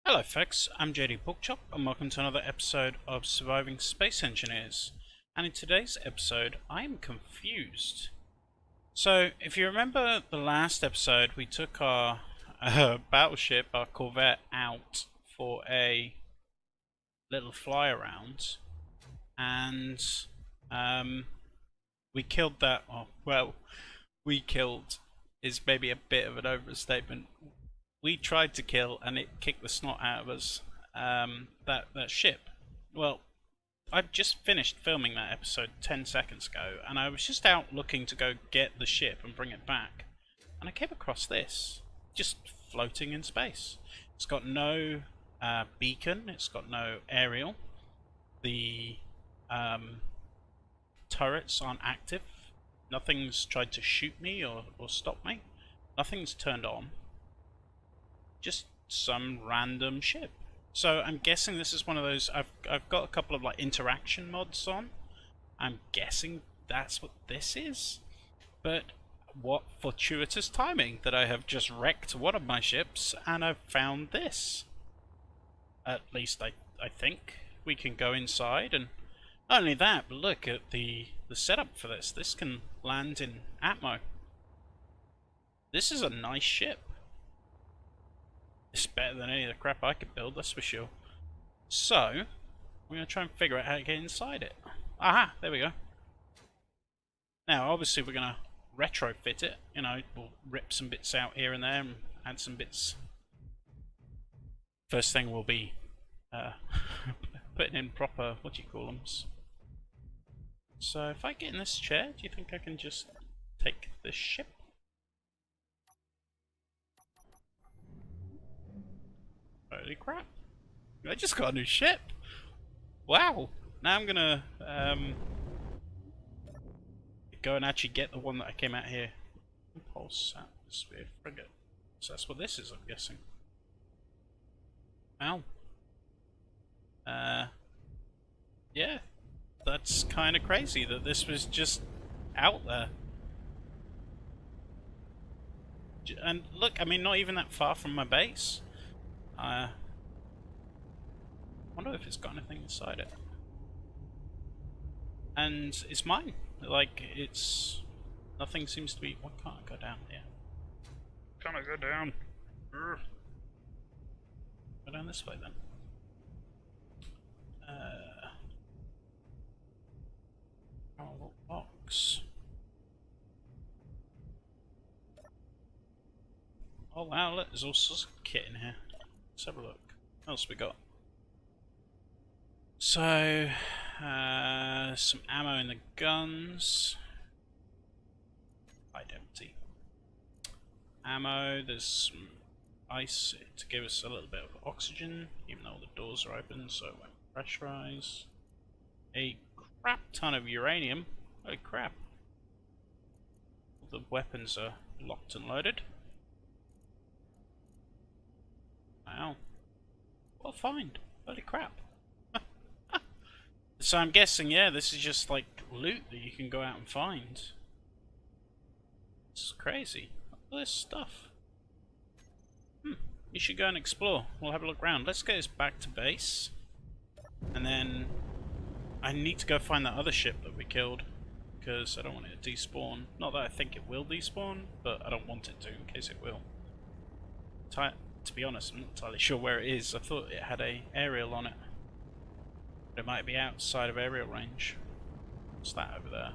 Hello folks, I'm JDporkchop and welcome to another episode of Surviving Space Engineers. And in today's episode, I'm confused. So, if you remember the last episode, we took our battleship, our Corvette, out for a little fly around. And we killed that, we killed is maybe a bit of an overstatement. We tried to kill and it kicked the snot out of us, that ship. Well, I've just finished filming that episode 10 seconds ago, and I was just out looking to go get the ship and bring it back, and I came across this, just floating in space. It's got no beacon, it's got no aerial, the turrets aren't active, nothing's tried to shoot me or stop me, nothing's turned on. Just some random ship. So I'm guessing this is one of those. I've got a couple of like interaction mods on. I'm guessing that's what this is. But what fortuitous timing that I have just wrecked one of my ships and I've found this. At least I think we can go inside, and not only that, but look at the setup for this. This can land in Atmo. This is a nice ship. It's better than any of the crap I could build, that's for sure. So, we're going to try and figure out how to get inside it. Aha! There we go. Now, obviously we're going to retrofit it. You know, we'll rip some bits out here and there and add some bits. First thing will be putting in proper, what do you call them? So, if I get in this chair, do you think I can just take this ship? Holy crap. I just got a new ship. Wow. Now I'm gonna go and actually get the one that I came out here. Impulse atmosphere frigate. So that's what this is, I'm guessing. Ow. Yeah. That's kind of crazy that this was just out there. And look, I mean, not even that far from my base. I wonder if it's got anything inside it. And it's mine. Like, it's... nothing seems to be... Why can't I go down here? Can't I go down? Urgh. Go down this way then. Oh, box. Oh wow, look, there's all sorts of kit in here. Let's have a look. What else we got? So, some ammo in the guns. Quite empty. Ammo, there's some ice to give us a little bit of oxygen, even though the doors are open, so it won't pressurize. A crap ton of uranium. Holy crap. All the weapons are locked and loaded. Wow. What a find. Holy crap. So I'm guessing, yeah, this is just like loot that you can go out and find. This is crazy. All this stuff. You should go and explore. We'll have a look around. Let's get this back to base. And then I need to go find that other ship that we killed, because I don't want it to despawn. Not that I think it will despawn, but I don't want it to in case it will. To be honest, I'm not entirely sure where it is. I thought it had a aerial on it. But it might be outside of aerial range. What's that over there?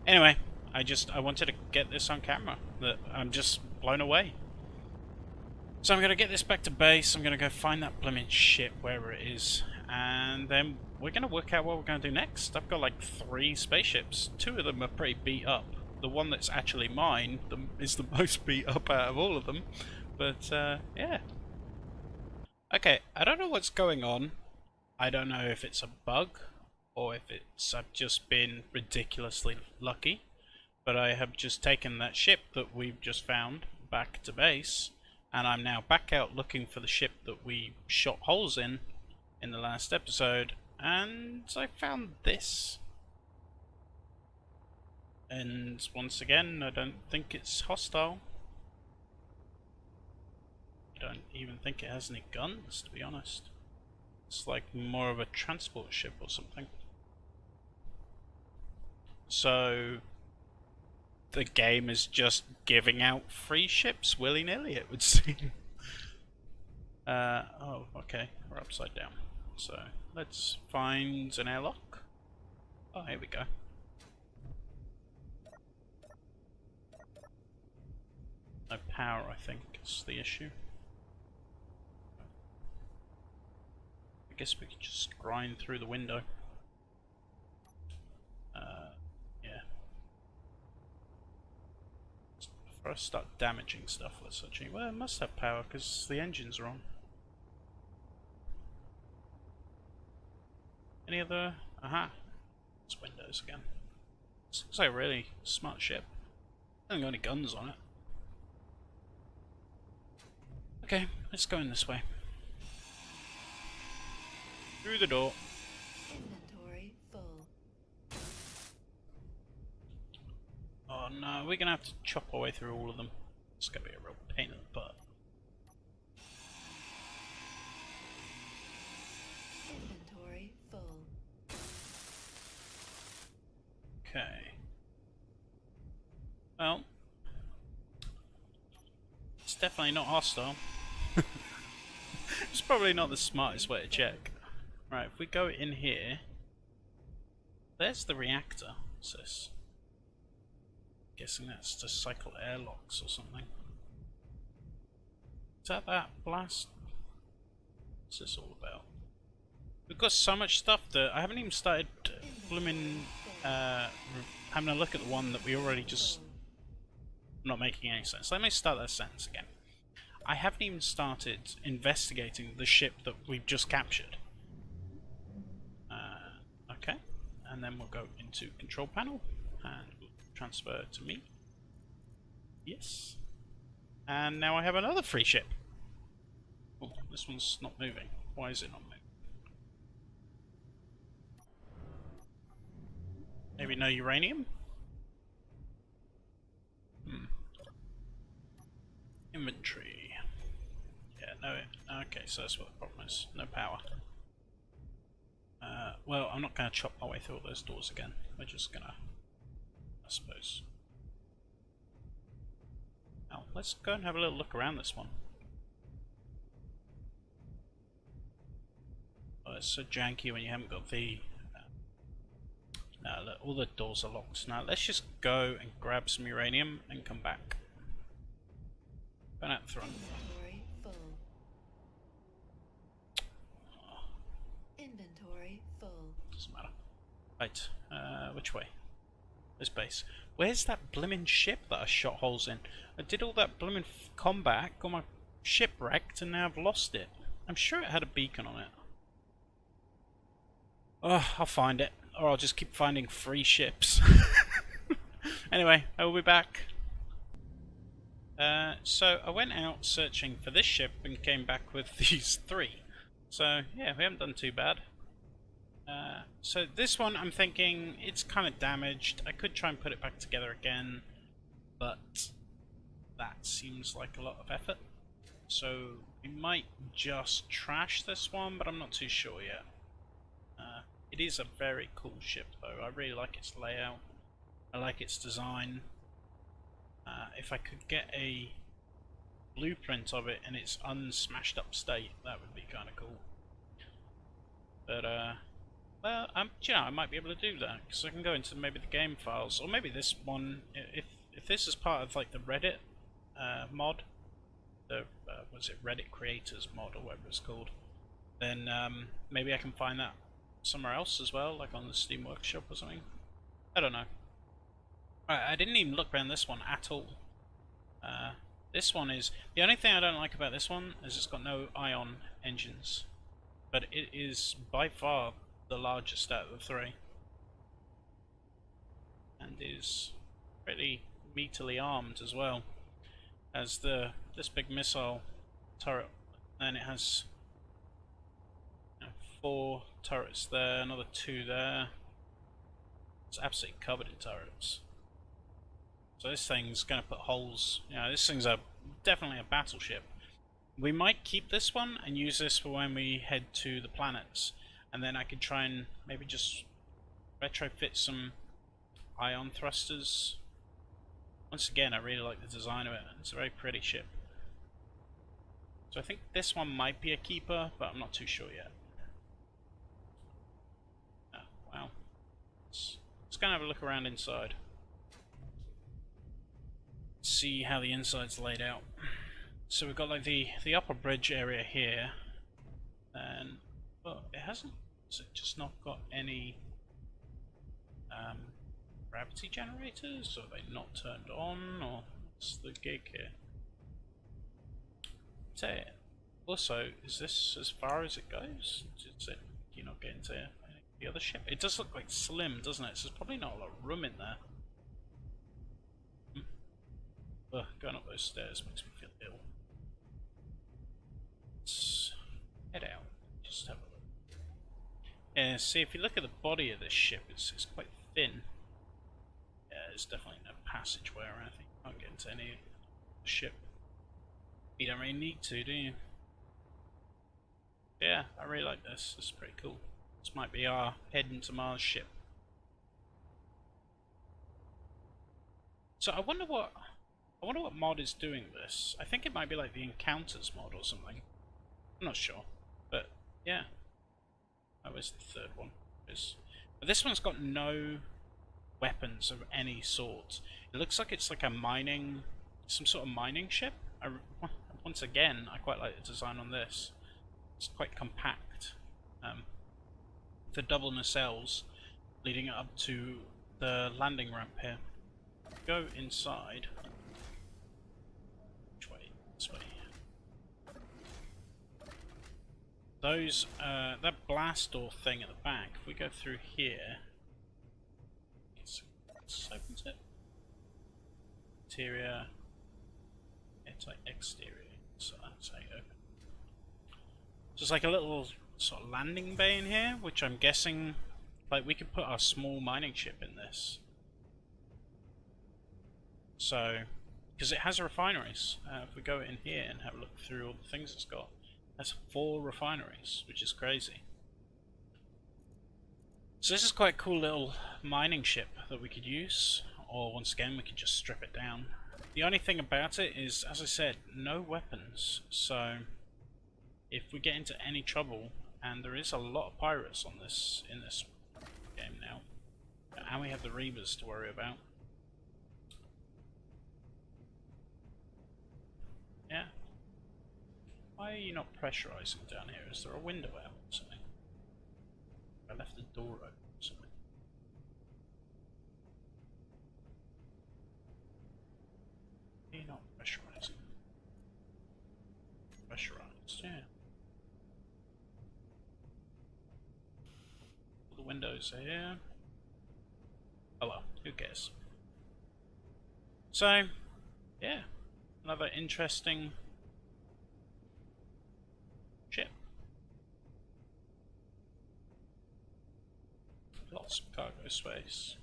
Anyway, I wanted to get this on camera. That I'm just blown away. So I'm going to get this back to base. I'm going to go find that blooming ship wherever it is. And then we're going to work out what we're going to do next. I've got like 3 spaceships. 2 of them are pretty beat up. The one that's actually mine is the most beat up out of all of them. But, yeah. Okay, I don't know what's going on. I don't know if it's a bug, or if it's I've just been ridiculously lucky. But I have just taken that ship that we've just found back to base, and I'm now back out looking for the ship that we shot holes in the last episode, and I found this. And once again, I don't think it's hostile. I don't even think it has any guns, to be honest. It's like more of a transport ship or something. So the game is just giving out free ships willy-nilly, it would seem. Oh, okay, we're upside down. So let's find an airlock. Oh, here we go. No power, I think, is the issue. I guess we could just grind through the window. Yeah. Before I start damaging stuff, let's actually... Well, it must have power because the engines are on. Any other... Aha! It's windows again. This looks like a really smart ship. Hasn't got any guns on it. Okay, let's go in this way. Through the door. Inventory full. Oh no, we're gonna have to chop our way through all of them. It's gonna be a real pain in the butt. Inventory full. Okay. Well, it's definitely not hostile. It's probably not the smartest way to check. Right, if we go in here, there's the reactor. What's this? Guessing that's to cycle airlocks or something. Is that blast? What's this all about? We've got so much stuff that I haven't even started blooming having a look at the one that we already just... Not making any sense. Let me start that sentence again. I haven't even started investigating the ship that we've just captured. Okay, and then we'll go into control panel and we'll transfer to me. Yes. And now I have another free ship. Oh, this one's not moving. Why is it not moving? Maybe no uranium? Inventory. Yeah, no. Okay, so that's what the problem is. No power. Well, I'm not going to chop my way through all those doors again. We're just going to, I suppose. Now, let's go and have a little look around this one. Oh, it's so janky when you haven't got the... no, look, all the doors are locked. Now, let's just go and grab some uranium and come back. Burn out the front. Inventory full. Inventory full. Doesn't matter. Right, which way? This base. Where's that blimmin' ship that I shot holes in? I did all that blimmin' combat, got my ship wrecked, and now I've lost it. I'm sure it had a beacon on it. Oh, I'll find it. Or I'll just keep finding free ships. Anyway, I will be back. So I went out searching for this ship and came back with these three. So yeah, we haven't done too bad. So this one I'm thinking it's kind of damaged. I could try and put it back together again, but that seems like a lot of effort. So we might just trash this one, but I'm not too sure yet. It is a very cool ship though. I really like its layout. I like its design. If I could get a blueprint of it in its unsmashed up state, that would be kind of cool. But well, you know, I might be able to do that because I can go into maybe the game files, or maybe this one. If this is part of like the Reddit mod, the was it Reddit creators mod or whatever it's called, then maybe I can find that somewhere else as well, like on the Steam Workshop or something. I don't know. Right, I didn't even look around this one at all. This one is... The only thing I don't like about this one is it's got no ion engines. But it is by far the largest out of the three. And is pretty meatily armed as well. As this big missile turret. And it has 4 turrets there, another 2 there. It's absolutely covered in turrets. So this thing's going to put holes, you know, this thing's definitely a battleship. We might keep this one and use this for when we head to the planets, and then I could try and maybe just retrofit some ion thrusters. Once again, I really like the design of it. It's a very pretty ship. So I think this one might be a keeper, but I'm not too sure yet. Oh, wow. Let's go and have a look around inside. See how the inside's laid out. So we've got like the upper bridge area here, and well, it hasn't. Has it just not got any gravity generators, or are they not turned on, or what's the gig here? Also, is this as far as it goes? Is it, you not getting to the other ship? It does look like slim, doesn't it? So there's probably not a lot of room in there. Ugh, going up those stairs makes me feel ill. Let's head out. Just have a look. Yeah, see, if you look at the body of this ship, it's quite thin. Yeah, there's definitely no passageway or anything. Can't get into any of the ship. You don't really need to, do you? Yeah, I really like this. This is pretty cool. This might be our heading to Mars ship. So I wonder what mod is doing this. I think it might be like the Encounters mod or something. I'm not sure, but yeah. Oh, where's the third one? But this one's got no weapons of any sort. It looks like it's like a mining, some sort of mining ship. Once again, I quite like the design on this. It's quite compact. The double nacelles leading up to the landing ramp here. Go inside. Which way? This way. Those, that blast door thing at the back, if we go through here, let's open it. Interior, it's like exterior, so that's how you open. So it's like a little sort of landing bay in here, which I'm guessing, like we could put our small mining ship in this. So, because it has refineries, if we go in here and have a look through all the things it's got, that's 4 refineries, which is crazy. So this is quite a cool little mining ship that we could use, or once again we could just strip it down. The only thing about it is, as I said, no weapons, so if we get into any trouble, and there is a lot of pirates on this in this game now, and we have the Reavers to worry about. Yeah. Why are you not pressurizing down here? Is there a window out or something? I left the door open or something. Why are you not pressurizing? Pressurized, yeah. All the windows are here. Oh well, who cares? So, yeah. Another interesting ship. Lots of cargo space.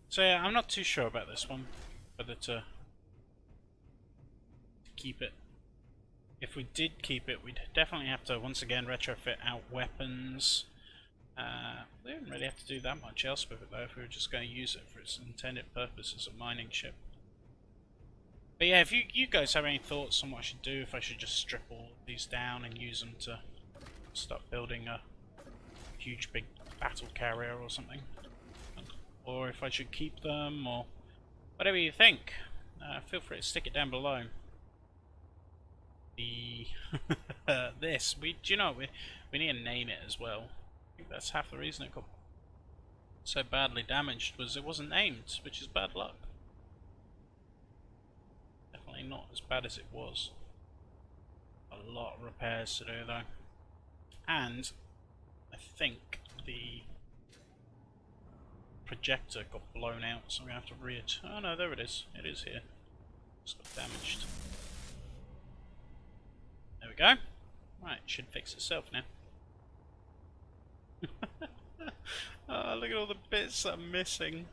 So yeah, I'm not too sure about this one, whether to keep it. If we did keep it, we'd definitely have to once again retrofit out weapons. We didn't really have to do that much else with it though, if we were just going to use it for its intended purpose as a mining ship. But yeah, if you guys have any thoughts on what I should do, if I should just strip all these down and use them to start building a huge big battle carrier or something, or if I should keep them, or whatever you think, feel free to stick it down below. The this, do you know, we need to name it as well. I think that's half the reason it got so badly damaged, was it wasn't named, which is bad luck. Definitely not as bad as it was. A lot of repairs to do though. And I think the projector got blown out, so I'm going to have to reattach. Oh no, there it is. It is here. It's got damaged. There we go. Right, should fix itself now. Oh, look at all the bits that are missing.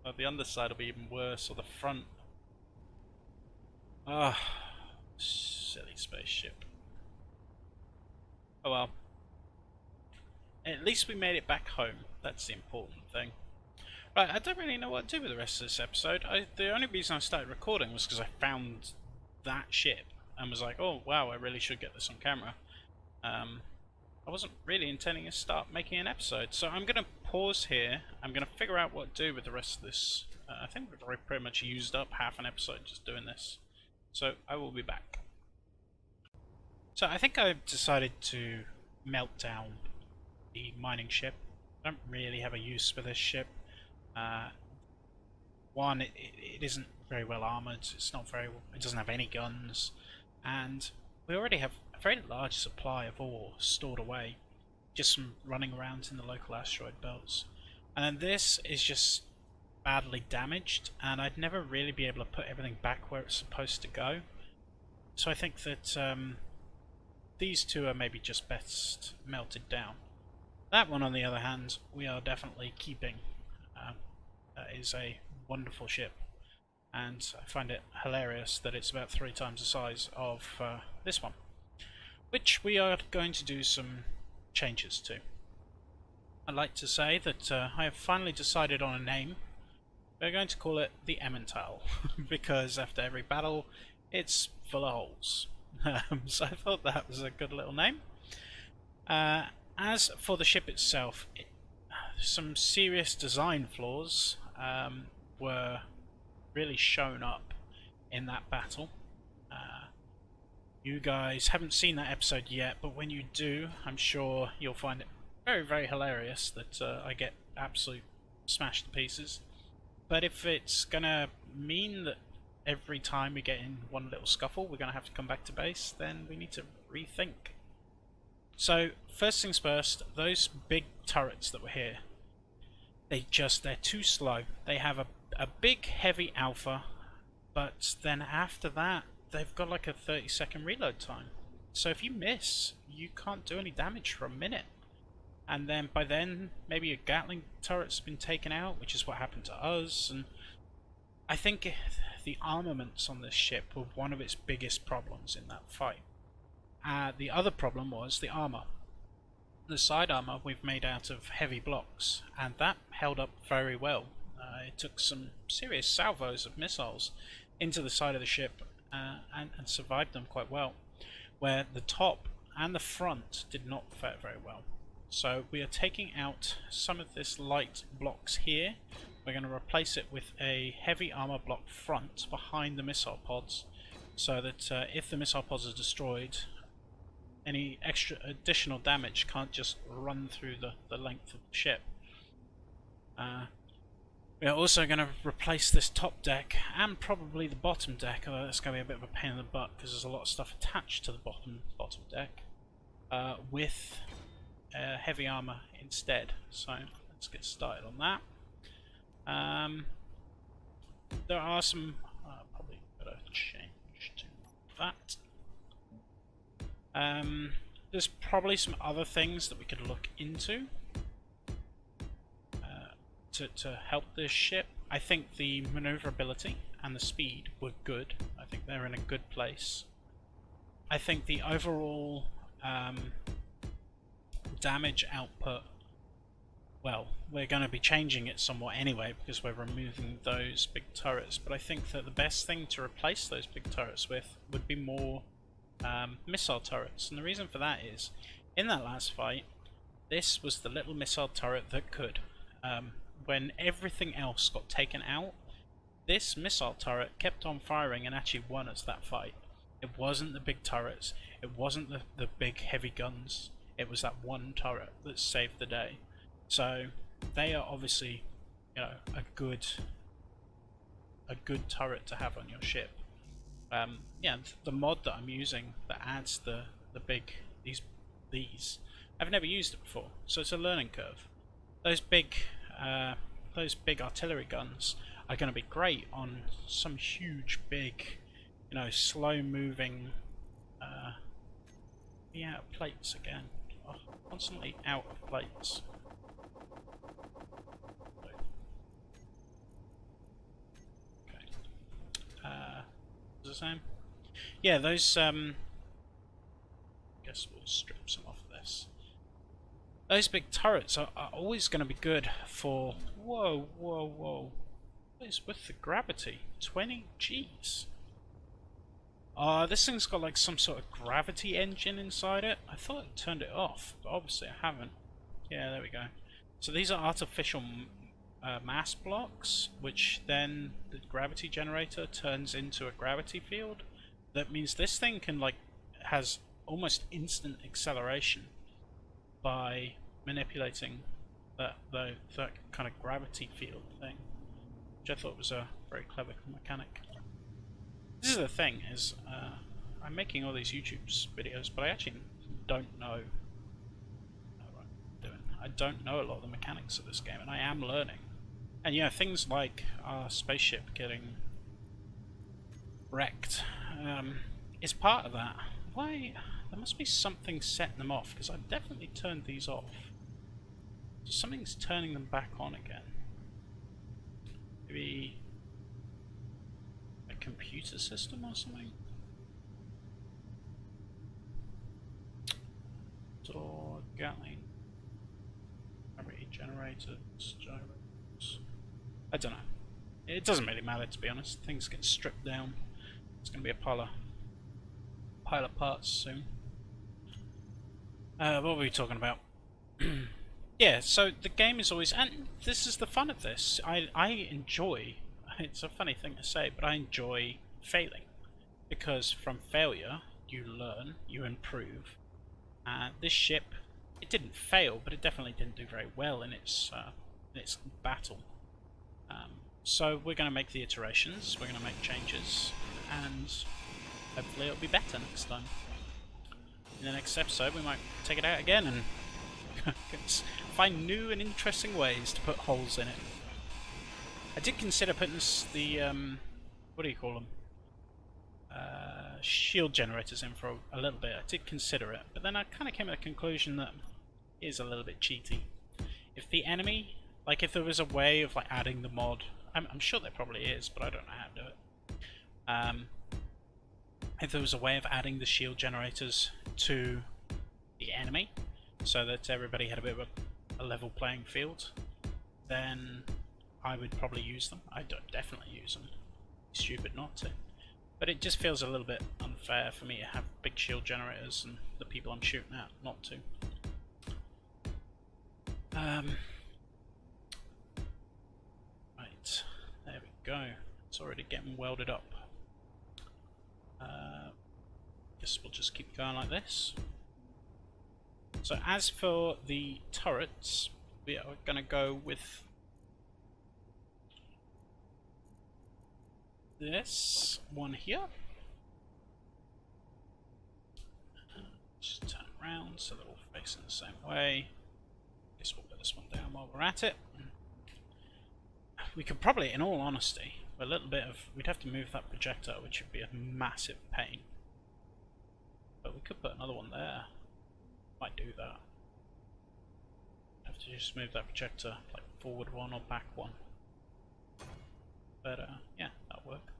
Oh, the underside will be even worse, or the front. Ah, silly spaceship. Oh well. At least we made it back home. That's the important thing. Right, I don't really know what to do with the rest of this episode. The only reason I started recording was because I found that ship and was like, oh wow, I really should get this on camera. I wasn't really intending to start making an episode, so I'm going to pause here. I'm going to figure out what to do with the rest of this. I think we've already pretty much used up half an episode just doing this. So I will be back. So I think I've decided to melt down the mining ship. I don't really have a use for this ship. One, it isn't very well armoured. It doesn't have any guns, and we already have a very large supply of ore stored away, just from running around in the local asteroid belts. And then this is just badly damaged, and I'd never really be able to put everything back where it's supposed to go. So I think that these two are maybe just best melted down. That one, on the other hand, we are definitely keeping. That is a wonderful ship, and I find it hilarious that it's about 3 times the size of this one, which we are going to do some changes to. I'd like to say that I have finally decided on a name. We're going to call it the Emmental, because after every battle it's full of holes. So I thought that was a good little name. As for the ship itself, some serious design flaws were really shown up in that battle. You guys haven't seen that episode yet, but when you do, I'm sure you'll find it very, very hilarious that I get absolutely smashed to pieces. But if it's gonna mean that every time we get in one little scuffle we're gonna have to come back to base, then we need to rethink. So first things first, those big turrets that were here, they're too slow. They have a big heavy alpha, but then after that they've got like a 30-second reload time. So if you miss, you can't do any damage for a minute. And then by then maybe a Gatling turret's been taken out, which is what happened to us. And I think the armaments on this ship were one of its biggest problems in that fight. The other problem was the armor. The side armor we've made out of heavy blocks, and that held up very well. It took some serious salvos of missiles into the side of the ship and survived them quite well, where the top and the front did not fare very well. So we are taking out some of this light blocks here. We're going to replace it with a heavy armor block front behind the missile pods, so that if the missile pods are destroyed, any extra additional damage can't just run through the length of the ship. We are also going to replace this top deck and probably the bottom deck, although that's going to be a bit of a pain in the butt because there's a lot of stuff attached to the bottom deck, with heavy armor instead. So let's get started on that. There are some probably better change to that. There's probably some other things that we could look into to help this ship. I think the maneuverability and the speed were good. I think they're in a good place. I think the overall damage output, well, we're going to be changing it somewhat anyway because we're removing those big turrets, but I think that the best thing to replace those big turrets with would be more missile turrets. And the reason for that is, in that last fight, this was the little missile turret that could. When everything else got taken out, this missile turret kept on firing and actually won us that fight. It wasn't the big turrets, it wasn't the big heavy guns, it was that one turret that saved the day. So they are obviously, you know, a good turret to have on your ship. Yeah, the mod that I'm using that adds the big these I've never used it before, so it's a learning curve. Those big artillery guns are going to be great on some huge, big, you know, slow-moving. Yeah, plates again. Oh, constantly out of plates. Okay. What's the same? Yeah, those guess we'll strip some off of this. Those big turrets are always going to be good for... Whoa, whoa, whoa. What is with the gravity? 20 Gs. This thing's got like some sort of gravity engine inside it. I thought I turned it off, but obviously I haven't. Yeah, there we go. So these are artificial mass blocks, which then the gravity generator turns into a gravity field. That means this thing can has almost instant acceleration by manipulating that kind of gravity field thing, which I thought was a very clever mechanic. This is the thing, is I'm making all these YouTube videos, but I actually don't know what I'm doing. I don't know a lot of the mechanics of this game, and I am learning. And yeah, things like our spaceship getting wrecked is part of that. Why? There must be something setting them off, because I've definitely turned these off. So something's turning them back on again. Maybe a computer system or something? Door, Gatling, gravity generators, gyros. I don't know. It doesn't really matter, to be honest. Things get stripped down. It's going to be a pile of parts soon. What were we talking about? Yeah, so the game is always, and this is the fun of this. I enjoy, it's a funny thing to say, but I enjoy failing. Because from failure, you learn, you improve. This ship, it didn't fail, but it definitely didn't do very well in its battle. So we're going to make the iterations, we're going to make changes, and hopefully it'll be better next time. In the next episode, we might take it out again and find new and interesting ways to put holes in it. I did consider putting the what do you call them? Shield generators in for a little bit. I did consider it, but then I kind of came to the conclusion that it is a little bit cheaty. If the enemy, if there was a way of adding the mod, I'm sure there probably is, but I don't know how to do it. If there was a way of adding the shield generators to the enemy, so that everybody had a bit of a level playing field, then I would probably use them. I don't definitely use them. It's stupid not to. But it just feels a little bit unfair for me to have big shield generators and the people I'm shooting at not to. Right, there we go. It's already getting welded up. Guess we'll just keep going like this. So as for the turrets, we are going to go with this one here. Just turn it around so they're all facing the same way. Guess we'll put this one down while we're at it. We could probably, in all honesty, we'd have to move that projector, which would be a massive pain. But we could put another one there. Might do that. Have to just move that projector forward one or back one. But yeah, that'll work.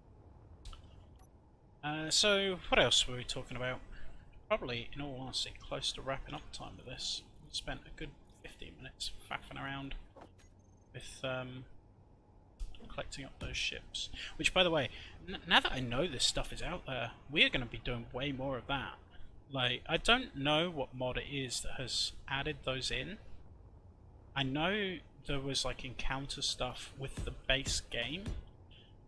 So what else were we talking about? Probably, in all honesty, close to wrapping up time with this. We spent a good 15 minutes faffing around with collecting up those ships. Which, by the way, now that I know this stuff is out there, we are going to be doing way more of that. I don't know what mod it is that has added those in. I know there was encounter stuff with the base game,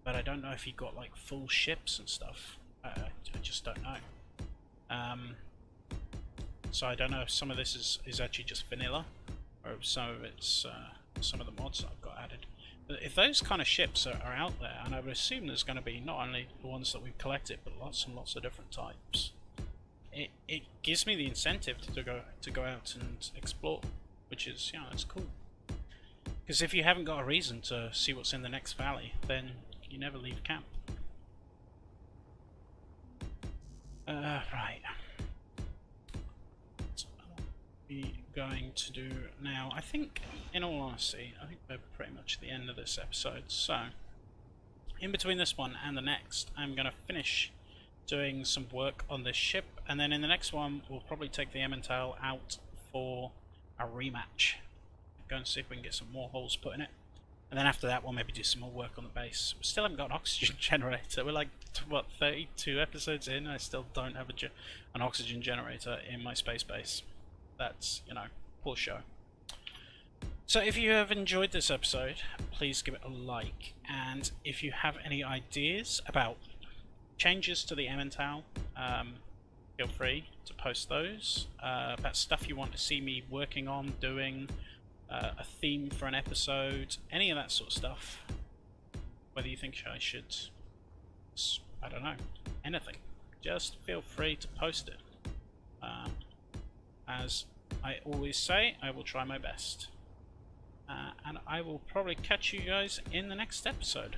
but I don't know if you got full ships and stuff. I just don't know. So I don't know if some of this is actually just vanilla, or if some of it's some of the mods that I've got added. But if those kind of ships are out there, and I would assume there's going to be not only the ones that we've collected, but lots and lots of different types. It gives me the incentive to go out and explore, which is, it's cool. Because if you haven't got a reason to see what's in the next valley, then you never leave camp. Right. So what we're going to do now, I think, in all honesty, I think we're pretty much at the end of this episode. So, in between this one and the next, I'm going to finish doing some work on this ship, and then in the next one we'll probably take the Emmental out for a rematch. Go and see if we can get some more holes put in it. And then after that we'll maybe do some more work on the base. We still haven't got an oxygen generator. We're like, what, 32 episodes in, I still don't have an oxygen generator in my space base. That's, you know, poor show. So if you have enjoyed this episode, please give it a like, and if you have any ideas about changes to the Emmental, feel free to post those, about stuff you want to see me working on, doing, a theme for an episode, any of that sort of stuff. Whether you think I should, I don't know, anything, just feel free to post it. As I always say, I will try my best. And I will probably catch you guys in the next episode.